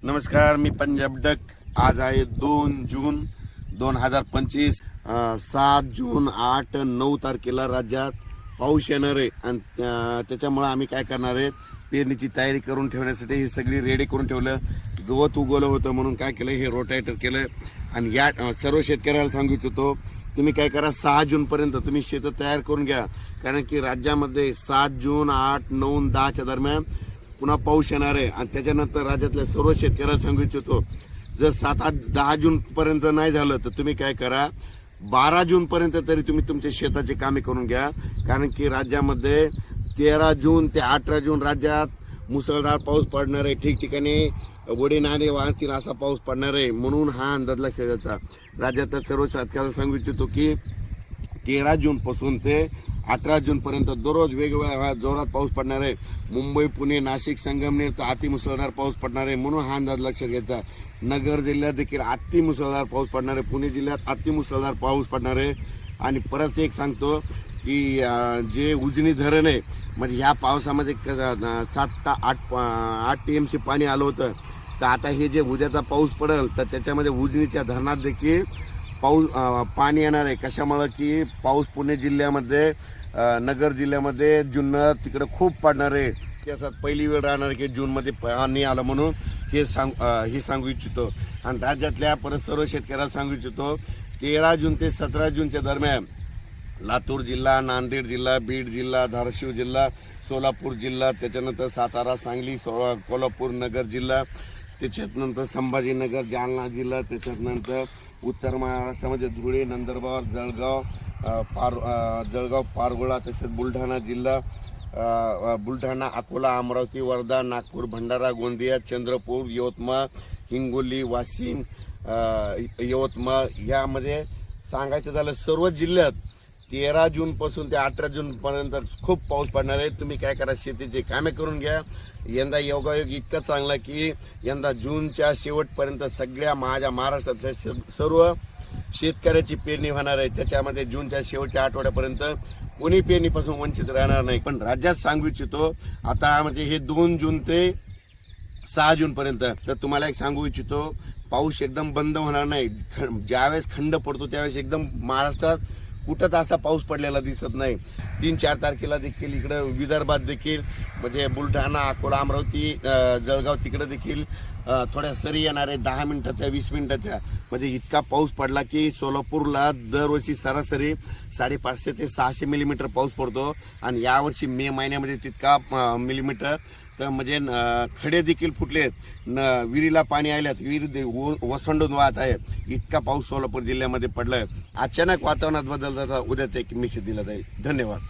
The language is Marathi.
नमस्कार, मी पंजाब डक. आज आहे 2 जून 2025. 7 जून 8 9 तारखेला राज्यात पाऊस येणार आहे आणि त्याच्यामुळे आम्ही काय करणार आहे, पेरणीची तयारी करून ठेवण्यासाठी ही सगळी रेडी करून ठेवलं. गवत उगवलं होतं म्हणून काय केलं, हे रोटायटर केलं. आणि या सर्व शेतकऱ्याला सांगू इच्छितो, तुम्ही काय करा, 6 जून पर्यंत तुम्ही शेत तयार करून घ्या. कारण की राज्यामध्ये 7 जून 8 9 10च्या दरम्यान पुन्हा पाऊस येणार आहे. आणि त्याच्यानंतर राज्यातल्या सर्व शेतकऱ्याला सांगू इच्छितो, जर 7 8 10 जून पर्यंत नाही झालं तर तुम्ही काय करा, 12 जून पर्यंत तरी तुम्ही तुमच्या शेताची कामे करून घ्या. कारण की राज्यामध्ये 13 जून ते 18 जून राज्यात मुसळधार पाऊस पडणार आहे. ठिकठिकाणी वडे नाणे वाहतील असा पाऊस पडणार आहे. म्हणून हा अंदाज लक्षात घ्यायचा. राज्यातल्या सर्व शेतकऱ्याला सांगू इच्छितो की 13 जून पासून ते 18 जून पर्यंत दररोज वेगवेगळ्या जोरात पाऊस पडणार आहे. मुंबई, पुणे, नाशिक, संगमनेर तर अतिमुसळधार पाऊस पडणार आहे. म्हणून हा अंदाज लक्षात घ्यायचा. नगर जिल्ह्यात देखील अतिमुसळधार पाऊस पडणार आहे. पुणे जिल्ह्यात अतिमुसळधार पाऊस पडणार आहे. आणि परत एक सांगतो की जे उजनी धरण आहे, म्हणजे ह्या पावसामध्ये 7 ते 8 TMC पाणी आलं होतं. तर आता हे जे उद्याचा पाऊस पडेल तर त्याच्यामध्ये उजनीच्या धरणात देखील पाणी येणार आहे. कशामुळे की पाऊस पुणे जिल्ह्यामध्ये, नगर जिल्ह्यामध्ये, जुन्नर तिकडे खूप पडणार आहे. त्याच्यात पहिली वेळ राहणार की जूनमध्ये पाणी आलं म्हणून हे सांगू इच्छितो. आणि राज्यातल्या परत सर्व शेतकऱ्याला सांगू इच्छितो, 13 जून ते 17 जूनच्या दरम्यान लातूर जिल्हा, नांदेड जिल्हा, बीड जिल्हा, धाराशिव जिल्हा, सोलापूर जिल्हा, त्याच्यानंतर सातारा, सांगली, कोल्हापूर नगर जिल्हा, त्याच्यानंतर संभाजीनगर, जालना जिल्हा, त्याच्यानंतर उत्तर महाराष्ट्रामध्ये धुळे, नंदुरबार, जळगाव, पारगोळा, तसेच बुलढाणा जिल्हा, बुलढाणा, अकोला, अमरावती, वर्धा, नागपूर, भंडारा, गोंदिया, चंद्रपूर, यवतमाळ, हिंगोली, वाशिम, यवतमाळ, यामध्ये सांगायचं झालं सर्व जिल्ह्यात 13 जून पासून ते 18 जून पर्यंत खूप पाऊस पडणार आहे. तुम्ही काय करा, शेतीचे कामे करून घ्या. यंदा योगायोग इतका चांगला की यंदा जूनच्या शेवटपर्यंत सगळ्या माझ्या महाराष्ट्रातल्या सर्व शेतकऱ्याची पेरणी होणार आहे. त्याच्यामध्ये जूनच्या शेवटच्या आठवड्यापर्यंत कोणी पेरणीपासून वंचित राहणार नाही. पण राज्यात सांगू इच्छितो, आता म्हणजे हे 2 जून ते 6 जून पर्यंत, तर तुम्हाला एक सांगू इच्छितो, पाऊस एकदम बंद होणार नाही. ज्यावेळेस खंड पडतो त्यावेळेस एकदम महाराष्ट्रात कुठंच असा पाऊस पडलेला दिसत नाही. 3-4 तारखेला देखील इकडं विदर्भात देखील, म्हणजे बुलढाणा, अकोला, अमरावती, जळगाव तिकडे देखील थोड्या सरी येणार आहे, 10 मिनिटाच्या 20 मिनिटाच्या. म्हणजे इतका पाऊस पडला की सोलापूरला दरवर्षी सरासरी 550 ते 600 मिलीमीटर पाऊस पडतो. आणि यावर्षी मे महिन्यामध्ये तितका मिलीमीटर, तर म्हणजे खडे देखील फुटलेत, विहिरीला पाणी आल्यात, विहीर ओसंडून वाहत आहे. इतका पाऊस सोलापूर जिल्ह्यामध्ये पडलाय. अचानक वातावरणात बदल झाला, उद्याच एक मेसेज दिला जाईल. धन्यवाद.